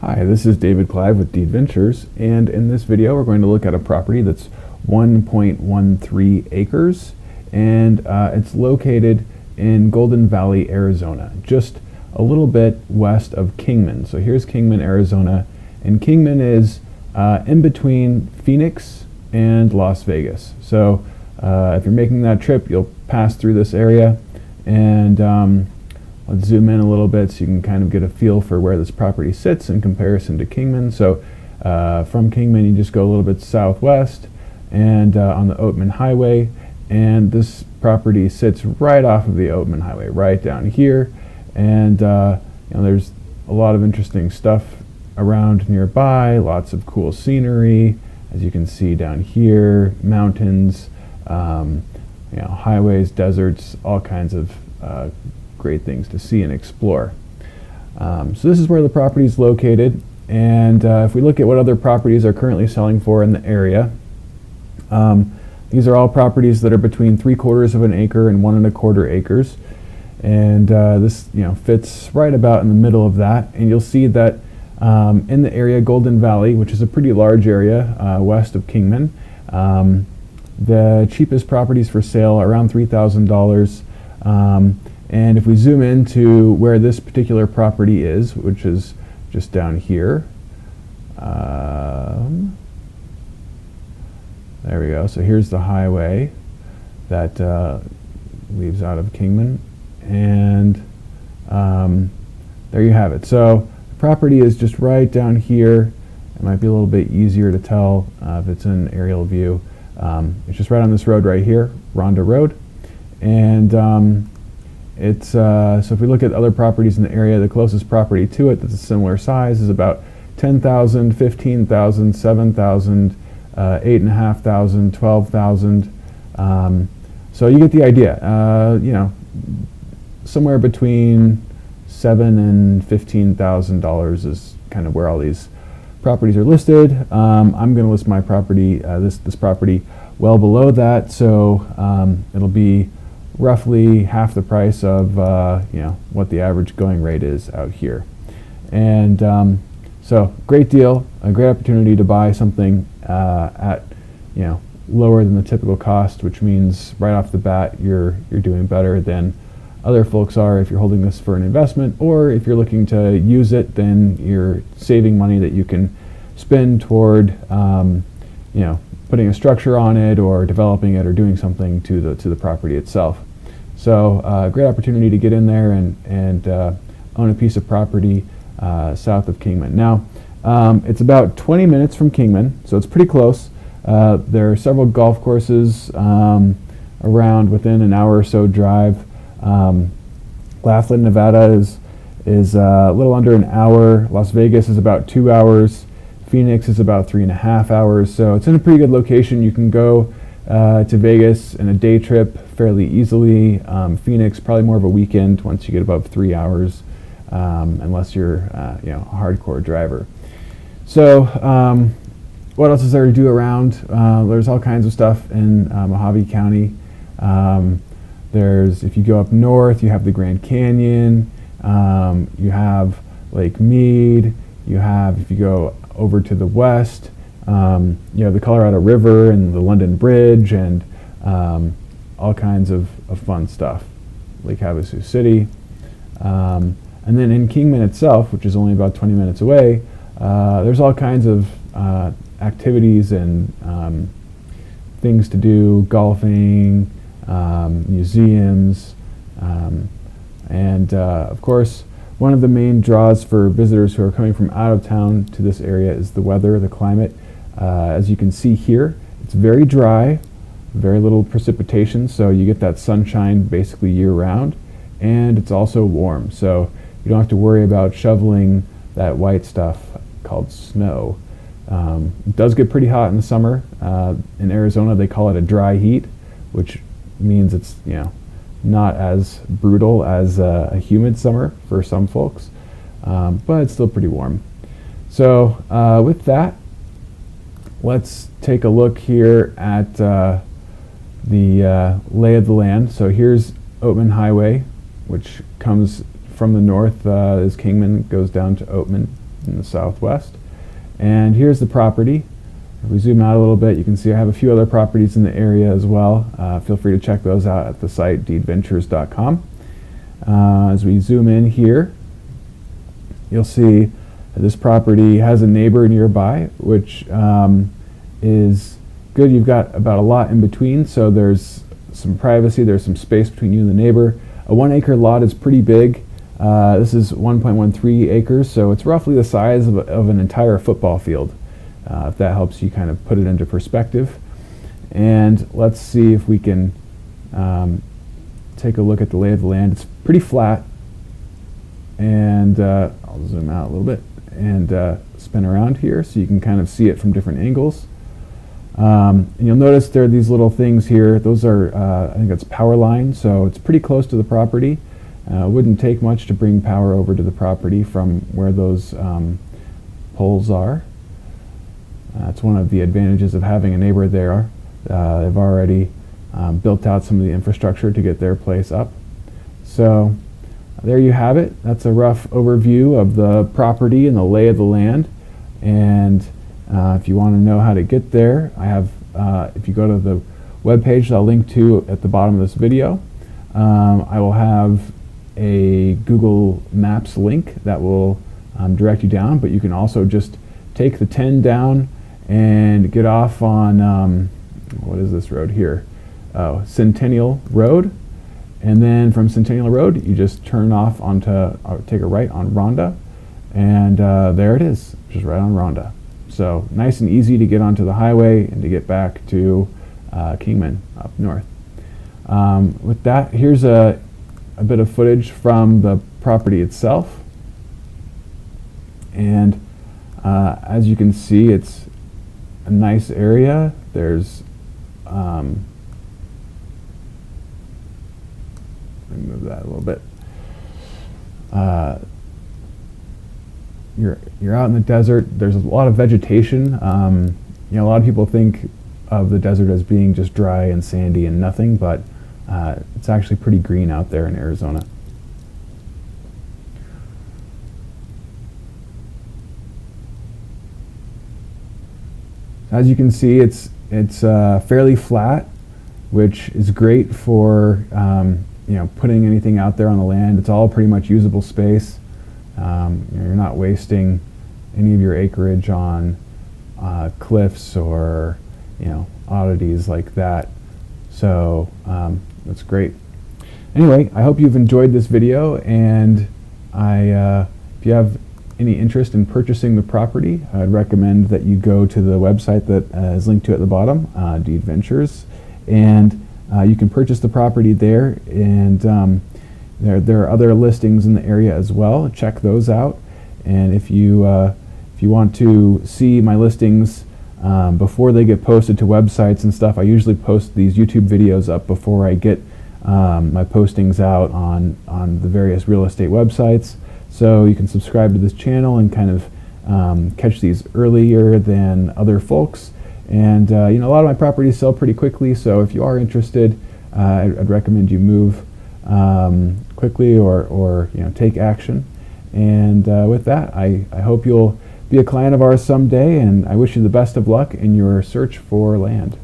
Hi, this is David Clive with Deed Ventures, and in this video we're going to look at a property that's 1.13 acres, and it's located in Golden Valley, Arizona, just a little bit west of Kingman. So here's Kingman, Arizona, and Kingman is in between Phoenix and Las Vegas. So if you're making that trip, you'll pass through this area, and let's zoom in a little bit so you can kind of get a feel for where this property sits in comparison to Kingman. So from Kingman, you just go a little bit southwest and on the Oatman Highway, and this property sits right off of the Oatman Highway, right down here. And there's a lot of interesting stuff around nearby, lots of cool scenery, as you can see down here, mountains, highways, deserts, all kinds of great things to see and explore. So this is where the property is located, and if we look at what other properties are currently selling for in the area, these are all properties that are between 3/4 of an acre and 1 1/4 acres, and this fits right about in the middle of that. And you'll see that in the area Golden Valley, which is a pretty large area west of Kingman, the cheapest properties for sale are around $3,000. And if we zoom into where this particular property is, which is just down here, there we go. So here's the highway that leaves out of Kingman, and there you have it. So the property is just right down here. It might be a little bit easier to tell if it's an aerial view. It's just right on this road right here, Ronda Road, and it's so if we look at other properties in the area, the closest property to it that's a similar size is about 10,000, 15,000, 7,000, 8,500, 12,000. So you get the idea. Somewhere between $7,000 and $15,000 is kind of where all these properties are listed. I'm going to list my property, this property, well below that, so it'll be roughly half the price of what the average going rate is out here. And so great deal, a great opportunity to buy something at lower than the typical cost, which means right off the bat you're doing better than other folks are if you're holding this for an investment, or if you're looking to use it, then you're saving money that you can spend toward putting a structure on it, or developing it, or doing something to the property itself. So great opportunity to get in there and own a piece of property south of Kingman. Now it's about 20 minutes from Kingman, so it's pretty close. There are several golf courses around within an hour or so drive. Laughlin, Nevada is a little under an hour. Las Vegas is about 2 hours. Phoenix is about 3.5 hours, so it's in a pretty good location. You can go to Vegas in a day trip fairly easily. Phoenix, probably more of a weekend once you get above 3 hours, unless you're a hardcore driver. So what else is there to do around? There's all kinds of stuff in Mojave County. If you go up north, you have the Grand Canyon, you have Lake Mead, if you go over to the west, the Colorado River and the London Bridge, and all kinds of fun stuff, Lake Havasu City. And then in Kingman itself, which is only about 20 minutes away, there's all kinds of activities and things to do, golfing, museums, and of course, one of the main draws for visitors who are coming from out of town to this area is the weather, the climate. As you can see here, it's very dry, very little precipitation, so you get that sunshine basically year-round, and it's also warm, so you don't have to worry about shoveling that white stuff called snow. It does get pretty hot in the summer. In Arizona, they call it a dry heat, which means it's not as brutal as a humid summer for some folks, but it's still pretty warm. So with that, let's take a look here at the lay of the land. So here's Oatman Highway, which comes from the north as Kingman goes down to Oatman. in the southwest. And here's the property. If we zoom out a little bit, you can see I have a few other properties in the area as well. Feel free to check those out at the site deedventures.com. As we zoom in here, you'll see this property has a neighbor nearby, which is good. You've got about a lot in between, so there's some privacy, there's some space between you and the neighbor. A 1 acre lot is pretty big. This is 1.13 acres, so it's roughly the size of an entire football field, if that helps you kind of put it into perspective. And let's see if we can take a look at the lay of the land. It's pretty flat, and I'll zoom out a little bit and spin around here so you can kind of see it from different angles. And you'll notice there are these little things here. Those are, I think that's power line, so it's pretty close to the property. Wouldn't take much to bring power over to the property from where those poles are. That's one of the advantages of having a neighbor there. They've already built out some of the infrastructure to get their place up. So there you have it. That's a rough overview of the property and the lay of the land. And if you want to know how to get there, I have, if you go to the webpage that I'll link to at the bottom of this video, I will have a Google Maps link that will direct you down, but you can also just take the 10 down and get off on, what is this road here? Oh, Centennial Road. And then from Centennial Road, you just turn off onto, take a right on Ronda, and there it is, just right on Ronda. So nice and easy to get onto the highway and to get back to Kingman up north. With that, here's a bit of footage from the property itself. And as you can see, it's a nice area. There's, let me move that a little bit. You're out in the desert. There's a lot of vegetation. You know, a lot of people think of the desert as being just dry and sandy and nothing, but it's actually pretty green out there in Arizona. As you can see, it's fairly flat, which is great for you know, putting anything out there on the land. It's all pretty much usable space. You know, you're not wasting any of your acreage on cliffs or, you know, oddities like that. So that's great. Anyway, I hope you've enjoyed this video, and if you have any interest in purchasing the property, I'd recommend that you go to the website that is linked to at the bottom, Deed Ventures, and you can purchase the property there. And there are other listings in the area as well. Check those out. And if you want to see my listings before they get posted to websites and stuff, I usually post these YouTube videos up before I get my postings out on the various real estate websites. So you can subscribe to this channel and kind of catch these earlier than other folks. And you know, a lot of my properties sell pretty quickly, so if you are interested, I'd recommend you move quickly or you know, take action. And with that, I hope you'll be a client of ours someday, and I wish you the best of luck in your search for land.